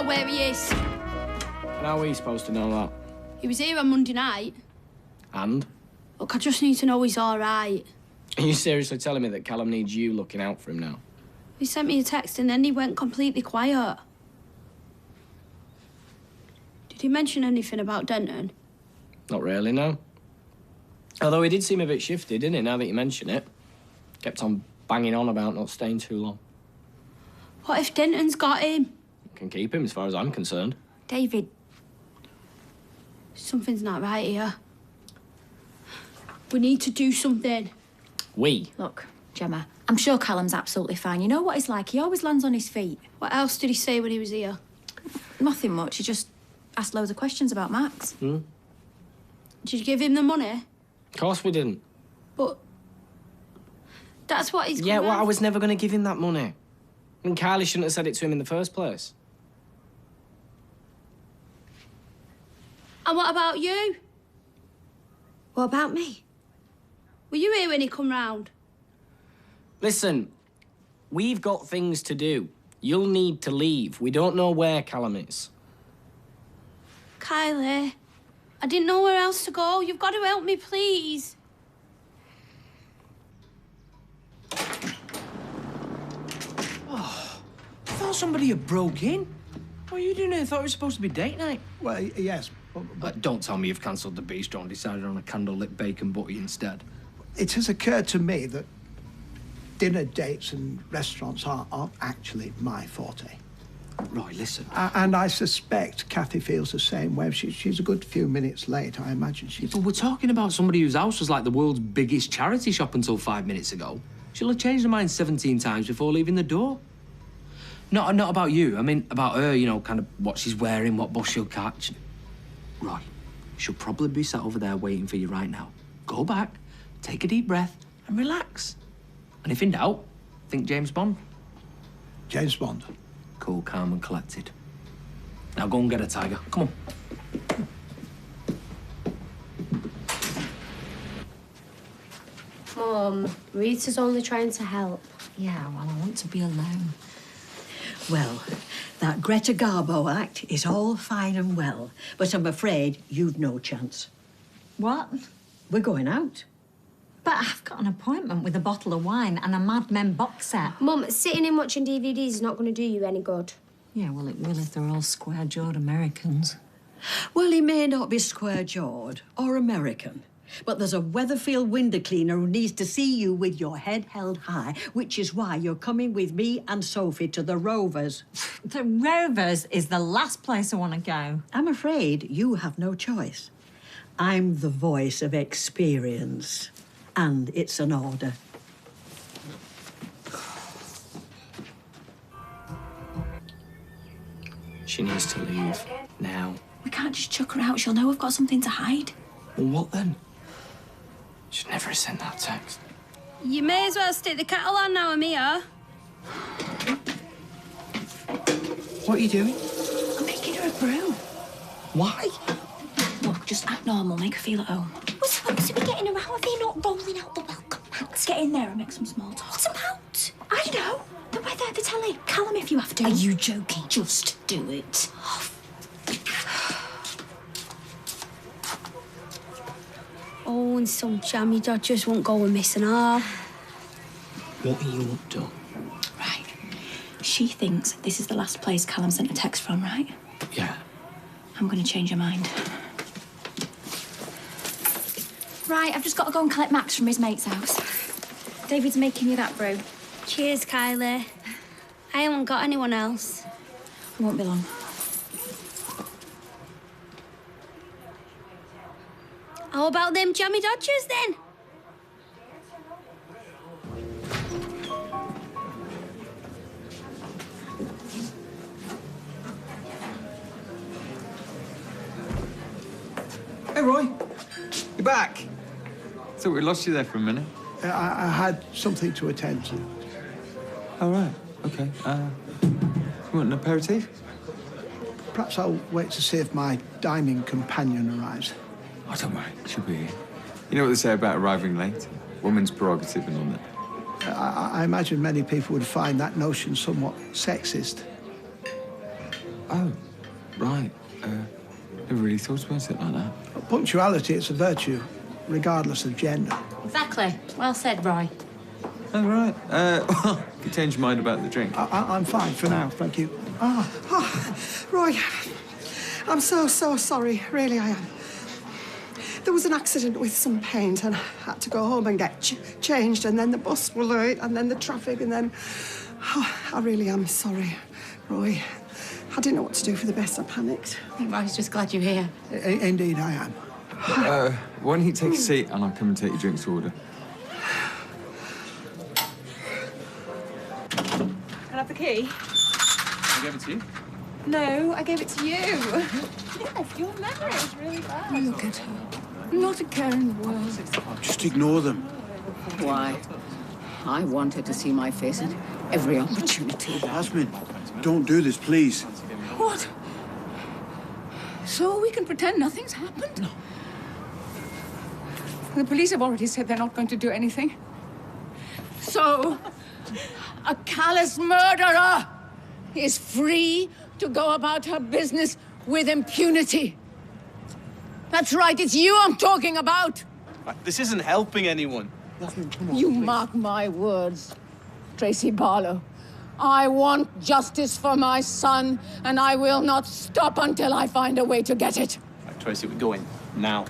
know where he is. And how are we supposed to know that? He was here on Monday night. And? Look, I just need to know he's all right. Are you seriously telling me that Callum needs you looking out for him now? He sent me a text and then he went completely quiet. Did he mention anything about Denton? Not really, no. Although he did seem a bit shifty, didn't he, now that you mention it? Kept on banging on about not staying too long. What if Denton's got him? Can keep him, as far as I'm concerned. David, something's not right here. We need to do something. We? Look, Gemma, I'm sure Callum's absolutely fine. You know what he's like. He always lands on his feet. What else did he say when he was here? Nothing much. He just asked loads of questions about Max. Did you give him the money? Of course we didn't. But that's what he's... Yeah, well, I was never going to give him that money. And Kylie shouldn't have said it to him in the first place. And what about you? What about me? Were you here when he come round? Listen, we've got things to do. You'll need to leave. We don't know where Callum is. Kylie, I didn't know where else to go. You've got to help me, please. I thought somebody had broke in. What are you doing here? I thought it was supposed to be date night. Well, yes, but Don't tell me you've cancelled the bistro and decided on a candlelit bacon butty instead. it has occurred to me that dinner dates and restaurants aren't actually my forte. Roy, listen. And I suspect Kathy feels the same way. She's a good few minutes late. I imagine she's... But we're talking about somebody whose house was like the world's biggest charity shop until 5 minutes ago. She'll have changed her mind 17 times before leaving the door. Not about you. I mean, about her, you know, kind of what she's wearing, what bus she'll catch. Roy, she'll probably be sat over there waiting for you right now. Go back, take a deep breath, and relax. And if in doubt, think James Bond. James Bond. Cool, calm, and collected. Now go and get a Tiger. Come on. Mum, Rita's only trying to help. Yeah, well, I want to be alone. Well, that Greta Garbo act is all fine and well, but I'm afraid you've no chance. What? We're going out. But I've got an appointment with a bottle of wine and a Mad Men box set. Mum, sitting in watching DVDs is not going to do you any good. Yeah, well, it will if they're all square-jawed Americans. Well, he may not be square-jawed or American, but there's a Weatherfield window cleaner who needs to see you with your head held high, which is why you're coming with me and Sophie to the Rovers. The Rovers is the last place I want to go. I'm afraid you have no choice. I'm the voice of experience, and it's an order. She needs to leave now. We can't just chuck her out. She'll know we've got something to hide. Well, what then? Should never have sent that text. You may as well stick the kettle on now, I'm here. What are you doing? I'm making her a brew. Why? Look, just act normal, make her feel at home. We're supposed to be getting around with you, not rolling out the welcome mat. Let's get in there and make some small talk. What about? I don't know. The weather, the telly. Callum if you have to. Are you joking? Just do it. Oh, and some jammy dodgers won't go with missing off. What are you up to? Right. She thinks this is the last place Callum sent a text from, right? Yeah. I'm going to change her mind. Right, I've just got to go and collect Max from his mate's house. David's making you that brew. Cheers, Kylie. I haven't got anyone else. It won't be long. How about them jammy dodgers, then? Hey, Roy. You're back. Thought we lost you there for a minute. I had something to attend to. All right. OK. You want an aperitif? Perhaps I'll wait to see if my dining companion arrives. Oh, don't worry. She'll be here. You know what they say about arriving late? Woman's prerogative and all that. I imagine many people would find that notion somewhat sexist. Oh, right. Never really thought about it like that. Punctuality, it's a virtue, regardless of gender. Exactly. Well said, Roy. Oh, right. Well, you can change your mind about the drink. I'm fine for now, thank you. Roy, I'm so sorry. Really, I am. There was an accident with some paint and I had to go home and get changed, and then the bus was late, and then the traffic, and then... Oh, I really am sorry, Roy. I didn't know what to do for the best. I panicked. I was just glad you're here. Indeed, I am. Why don't you take a seat and I'll come and take your drinks order? Can I have the key? I gave it to you. No, I gave it to you. Yes, your memory is really bad. Look at her. Not a care in the world. Just ignore them. Why? I wanted to see my face at every opportunity. Jasmine, don't do this, please. What? So we can pretend nothing's happened? No. The police have already said they're not going to do anything. So, a callous murderer is free to go about her business with impunity. That's right, it's you I'm talking about. This isn't helping anyone. You mark my words, Tracy Barlow. I want justice for my son, and I will not stop until I find a way to get it. Right, Tracy, we're going now.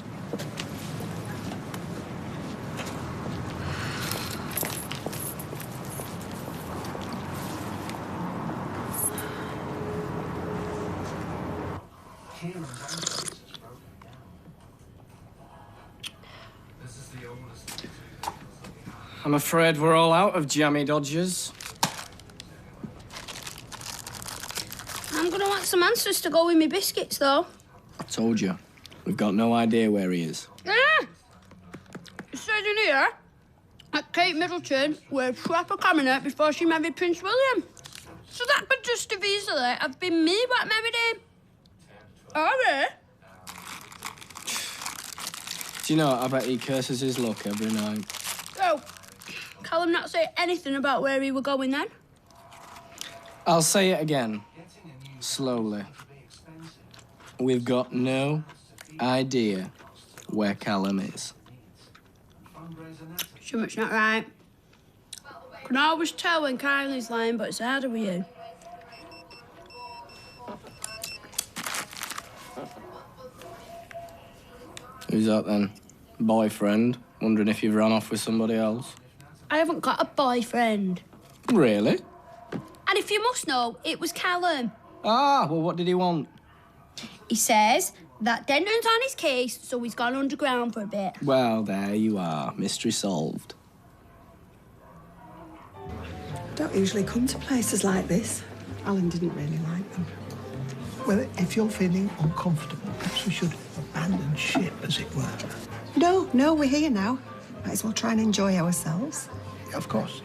I'm afraid we're all out of jammy dodgers. I'm gonna want some answers to go with me biscuits, though. I told you. We've got no idea where he is. It says in here that Kate Middleton was proper cabinet before she married Prince William. So that could just have easily have been me what married him. Oh, really? Do you know, I bet he curses his luck every night. So, Callum not say anything about where he were going then? I'll say it again, slowly. We've got no idea where Callum is. Something's not right. Can always tell when Kylie's lying, but it's harder with you. Who's that then? Boyfriend? Wondering if you've run off with somebody else? I haven't got a boyfriend. Really? And if you must know, it was Callum. Ah, well, what did he want? He says that Denton's on his case, so he's gone underground for a bit. Well, there you are. Mystery solved. I don't usually come to places like this. Alan didn't really like them. Well, if you're feeling uncomfortable, perhaps we should abandon ship, as it were. No, we're here now. Might as well try and enjoy ourselves. Of course.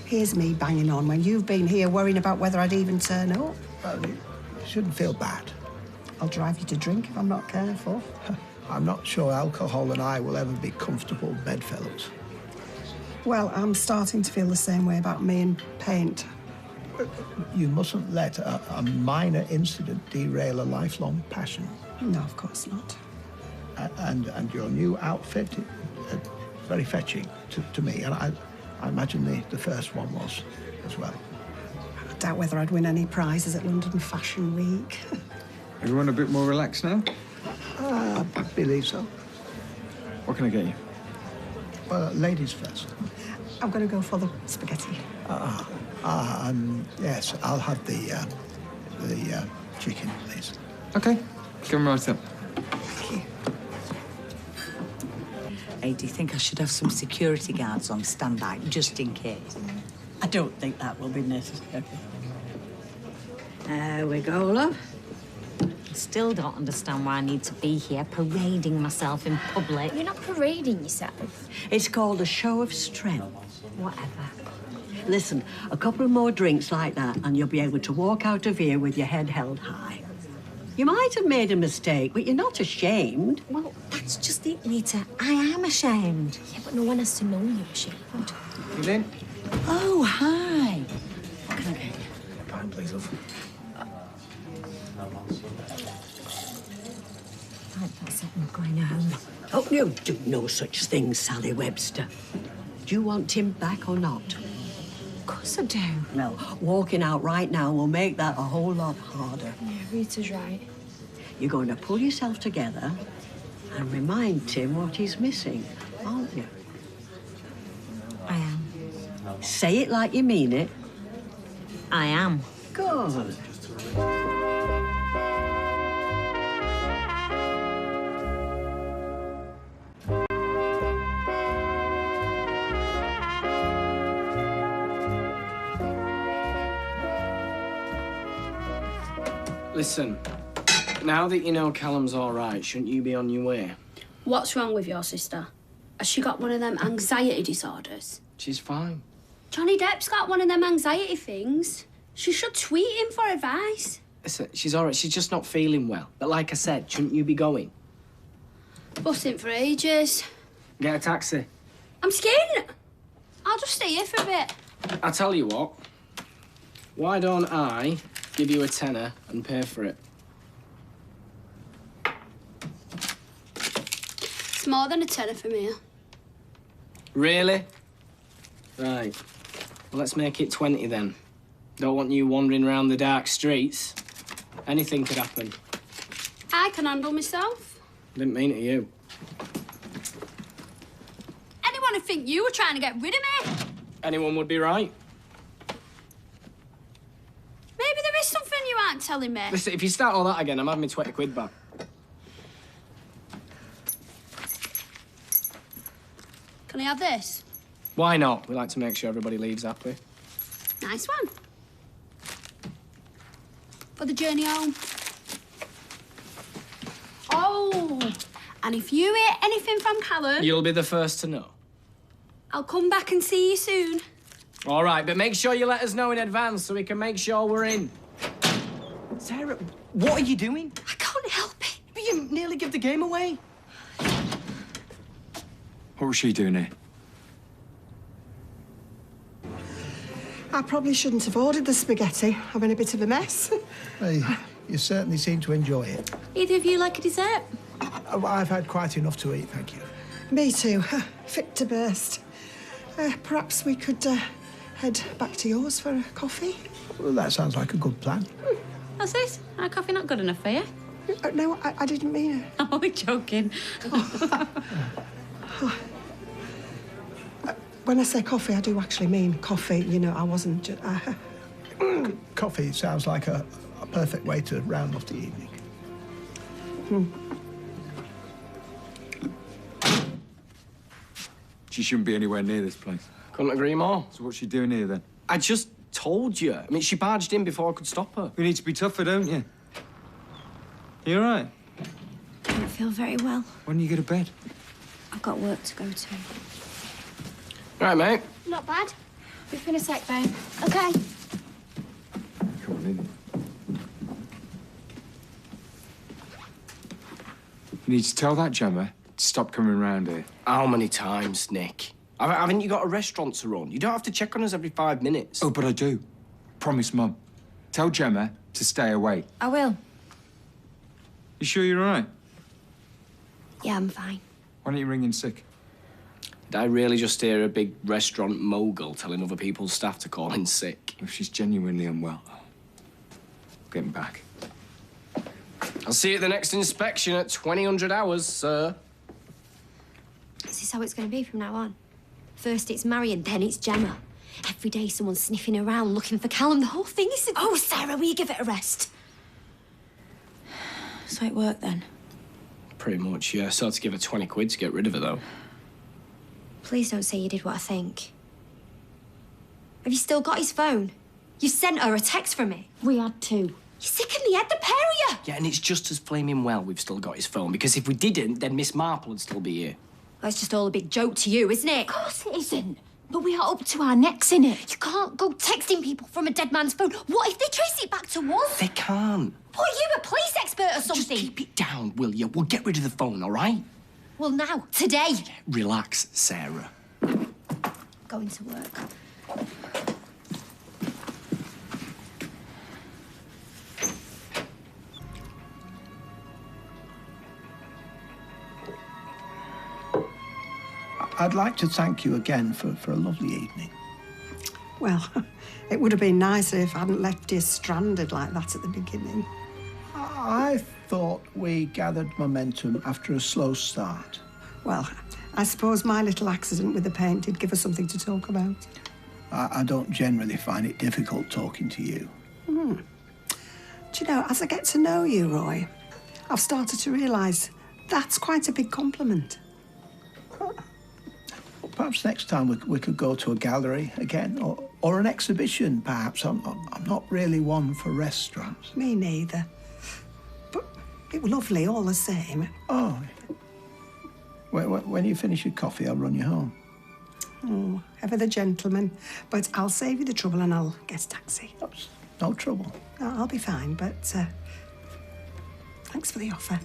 Here's me banging on when you've been here worrying about whether I'd even turn up. Well, you shouldn't feel bad. I'll drive you to drink if I'm not careful. I'm not sure alcohol and I will ever be comfortable bedfellows. Well, I'm starting to feel the same way about me and paint. You mustn't let a minor incident derail a lifelong passion. No, of course not. And your new outfit, very fetching to me. And I imagine the first one was as well. I doubt whether I'd win any prizes at London Fashion Week. Everyone a bit more relaxed now? I believe so. What can I get you? Well, ladies first. I'm going to go for the spaghetti. Yes, I'll have the chicken, please. Okay, come right up. Thank you. Hey, do you think I should have some security guards on standby, just in case? I don't think that will be necessary. There we go, love. I still don't understand why I need to be here parading myself in public. You're not parading yourself. It's called a show of strength. Whatever. Listen, a couple more drinks like that and you'll be able to walk out of here with your head held high. You might have made a mistake, but you're not ashamed. Well, that's just it, Nita. I am ashamed. Yeah, but no one has to know you're ashamed. You in? Oh, hi. What can I get you? please, love. Right, that's it. I'm going home. Oh, you do no such thing, Sally Webster. Do you want him back or not? Of course I do. Well, walking out right now will make that a whole lot harder. Yeah, Rita's right. You're going to pull yourself together and remind Tim what he's missing, aren't you? I am. Say it like you mean it. I am. Good. Listen, now that you know Callum's all right, shouldn't you be on your way? What's wrong with your sister? Has she got one of them anxiety disorders? She's fine. Johnny Depp's got one of them anxiety things. She should tweet him for advice. Listen, she's all right. She's just not feeling well. But like I said, shouldn't you be going? Bussing for ages. Get a taxi. I'm skiing. I'll just stay here for a bit. I tell you what. Why don't I give you a tenner and pay for it? It's more than a tenner for me. Really? Right. Well, let's make it 20 then. Don't want you wandering around the dark streets. Anything could happen. I can handle myself. Didn't mean it to you. Anyone would think you were trying to get rid of me. Anyone would be right. Maybe there is something you aren't telling me. Listen, if you start all that again, I'm having my 20 quid back. Can I have this? Why not? We like to make sure everybody leaves happy. Nice one. For the journey home. Oh, and if you hear anything from Callum, You'll be the first to know. I'll come back and see you soon. All right, but make sure you let us know in advance so we can make sure we're in. Sarah, what are you doing? I can't help it. But you nearly give the game away. What was she doing here? I probably shouldn't have ordered the spaghetti. I'm in a bit of a mess. Hey, you certainly seem to enjoy it. Either of you like a dessert? Oh, I've had quite enough to eat, thank you. Me too. Fit to burst. Perhaps we could head back to yours for a coffee? Well, that sounds like a good plan. What's this? Our coffee not good enough for you? No, I didn't mean it. I'm only joking. When I say coffee, I do actually mean coffee. You know, I wasn't just... Coffee sounds like a perfect way to round off the evening. She shouldn't be anywhere near this place. Couldn't agree more. So what's she doing here then? I just told you. I mean, she barged in before I could stop her. You need to be tougher, don't you? You all right? I don't feel very well. When do you go to bed? I've got work to go to. Right, mate. Not bad. Be in a sec, babe. Okay. Come on in. You need to tell that Gemma to stop coming round here. How many times, Nick? Haven't you got a restaurant to run? You don't have to check on us every 5 minutes. Oh, but I do. Promise, Mum. Tell Gemma to stay away. I will. You sure you're all right? Yeah, I'm fine. Why don't you ring in sick? Did I really just hear a big restaurant mogul telling other people's staff to call in sick? If she's genuinely unwell, get him back. I'll see you at the next inspection at 2000 hours, sir. Is this how it's going to be from now on? First it's Marion, then it's Gemma. Every day someone's sniffing around looking for Callum. The whole thing is... Oh, Sarah, will you give it a rest? So it worked then? Pretty much, yeah. So I had to give her 20 quid to get rid of her, though. Please don't say you did what I think. Have you still got his phone? You sent her a text from it. We had to. You're sick in the head, the pair of you! Yeah, and it's just as flaming well we've still got his phone, because if we didn't, then Miss Marple would still be here. That's just all a big joke to you, isn't it? Of course it isn't. But we are up to our necks in it. You can't go texting people from a dead man's phone. What if they trace it back to us? They can't. What, are you a police expert or something? Just keep it down, will you? We'll get rid of the phone, all right? Well, now, today. Relax, Sarah. Going to work. I'd like to thank you again for a lovely evening. Well, it would have been nicer if I hadn't left you stranded like that at the beginning. I thought we gathered momentum after a slow start. Well, I suppose my little accident with the paint did give us something to talk about. I don't generally find it difficult talking to you. Do you know, as I get to know you, Roy, I've started to realise that's quite a big compliment. Well, perhaps next time we could go to a gallery again, or an exhibition, perhaps. I'm not really one for restaurants. Me neither. But it was lovely all the same. Oh. When you finish your coffee, I'll run you home. Oh, ever the gentleman. But I'll save you the trouble and I'll get a taxi. No trouble. No, I'll be fine, but thanks for the offer.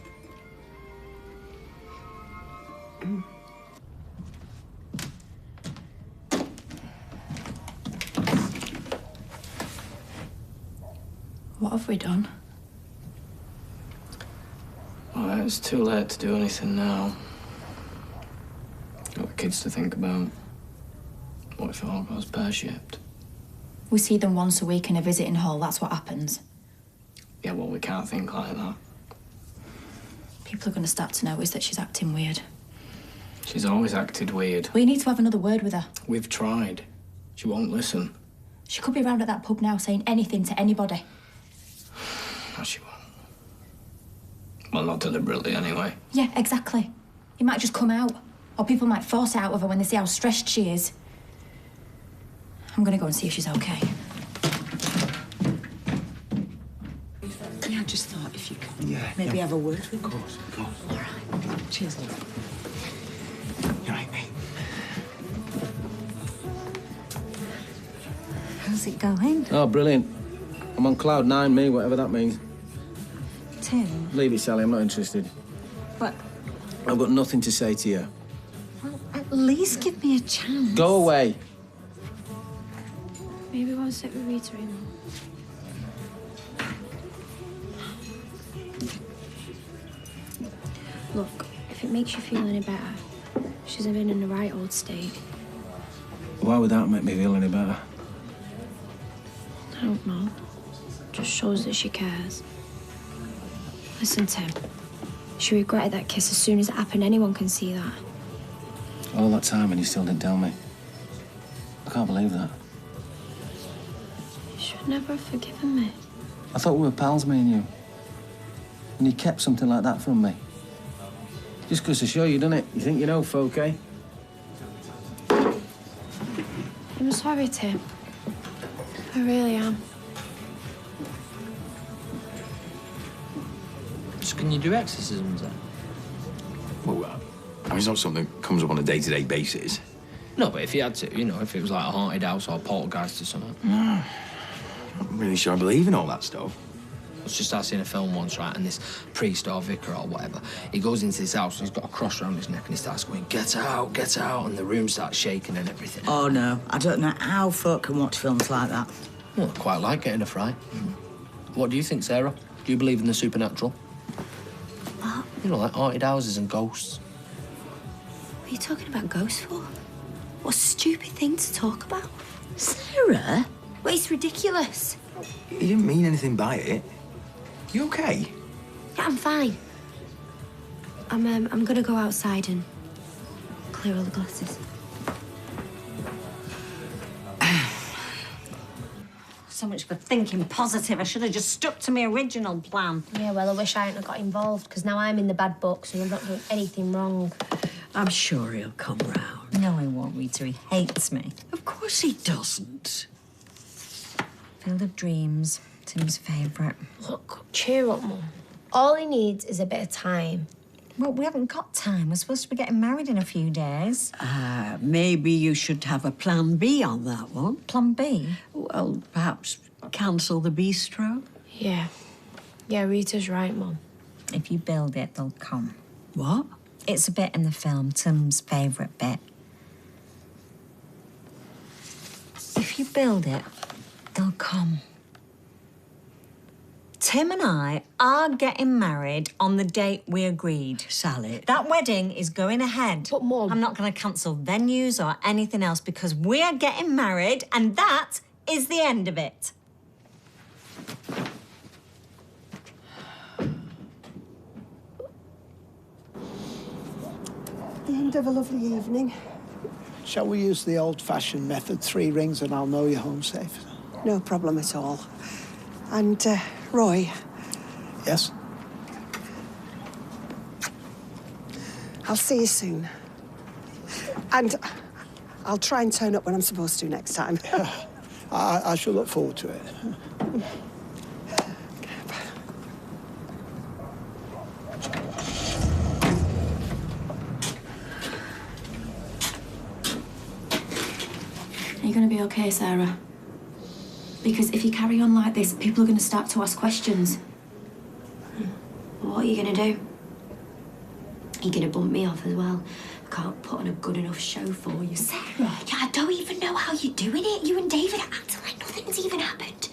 What have we done? Well, it's too late to do anything now. Got the kids to think about. What if it all goes pear-shaped? We see them once a week in a visiting hall, that's what happens. Yeah, well, we can't think like that. People are going to start to notice that she's acting weird. She's always acted weird. We need to have another word with her. We've tried. She won't listen. She could be round at that pub now saying anything to anybody. No, she won't. Well, not deliberately, anyway. Yeah, exactly. It might just come out. Or people might force it out of her when they see how stressed she is. I'm going to go and see if she's okay. Yeah, I just thought if you could maybe have a word with her. Of course. All right. Cheers, love. You're right, mate. How's it going? Oh, brilliant. I'm on cloud nine, me, whatever that means. Tim? Leave it, Sally, I'm not interested. What? I've got nothing to say to you. Well, at least give me a chance. Go away. Maybe one sec with Rita in. Look, if it makes you feel any better, she's been in the right old state. Why would that make me feel any better? I don't know. Just shows that she cares. Listen, Tim. She regretted that kiss as soon as it happened. Anyone can see that. All that time and you still didn't tell me. I can't believe that. You should never have forgiven me. I thought we were pals, me and you. And you kept something like that from me. Just goes to show you, doesn't it? You think you know folk, eh? I'm sorry, Tim. I really am. So can you do exorcisms then? Well, I mean, it's not something that comes up on a day-to-day basis. No, but if you had to, you know, if it was like a haunted house or a poltergeist or something. I'm not really sure I believe in all that stuff. I was just seeing a film once, right, and this priest or vicar or whatever, he goes into this house and he's got a cross around his neck and he starts going, get out, and the room starts shaking and everything. Oh, no. I don't know how folk can watch films like that. Well, I quite like getting a fright. What do you think, Sarah? Do you believe in the supernatural? What? You know, like haunted houses and ghosts. What are you talking about ghosts for? What a stupid thing to talk about. Sarah? Well, it's ridiculous. You didn't mean anything by it. You okay? Yeah, I'm fine. I'm gonna go outside and clear all the glasses. So much for thinking positive. I should have just stuck to my original plan. Yeah, well, I wish I hadn't got involved, because now I'm in the bad books and I'm not doing anything wrong. I'm sure he'll come round. No, he won't, Rita. He hates me. Of course he doesn't. Field of Dreams, Tim's favourite. Look, cheer up, Mum. All he needs is a bit of time. Well, we haven't got time. We're supposed to be getting married in a few days. Maybe you should have a plan B on that one. Plan B? Well, perhaps cancel the bistro. Yeah. Yeah, Rita's right, Mum. If you build it, they'll come. What? It's a bit in the film, Tim's favourite bit. If you build it, they'll come. Tim and I are getting married on the date we agreed. Sally. That wedding is going ahead. But, Mum... I'm not going to cancel venues or anything else because we are getting married and that is the end of it. The end of a lovely evening. Shall we use the old-fashioned method, 3 rings and I'll know you're home safe? No problem at all. And, Roy. Yes? I'll see you soon. And I'll try and turn up when I'm supposed to next time. I shall look forward to it. Are you going to be okay, Sarah? Because if you carry on like this, people are going to start to ask questions. What are you going to do? You're going to bump me off as well. I can't put on a good enough show for you. Sarah, I don't even know how you're doing it. You and David are acting like nothing's even happened.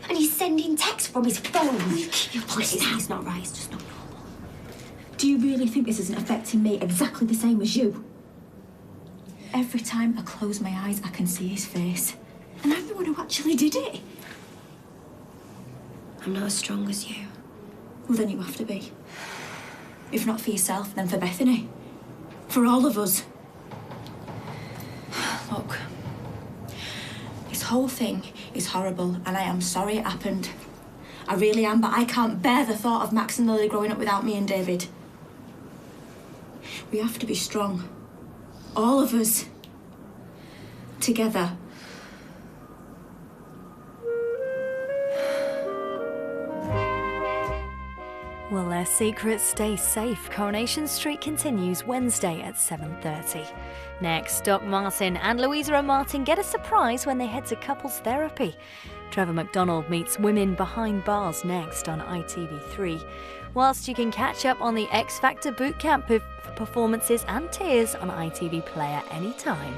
And he's sending texts from his phone. Keep your voice down. It's not right, it's just not normal. Do you really think this isn't affecting me exactly the same as you? Every time I close my eyes, I can see his face. And I'm the one who actually did it. I'm not as strong as you. Well, then you have to be. If not for yourself, then for Bethany. For all of us. Look, this whole thing is horrible, and I am sorry it happened. I really am, but I can't bear the thought of Max and Lily growing up without me and David. We have to be strong. All of us. Together. Will their secrets stay safe? Coronation Street continues Wednesday at 7:30. Next, Doc Martin and Louisa and Martin get a surprise when they head to couples therapy. Trevor McDonald meets women behind bars next on ITV3. Whilst you can catch up on the X Factor bootcamp performances and tears on ITV Player anytime.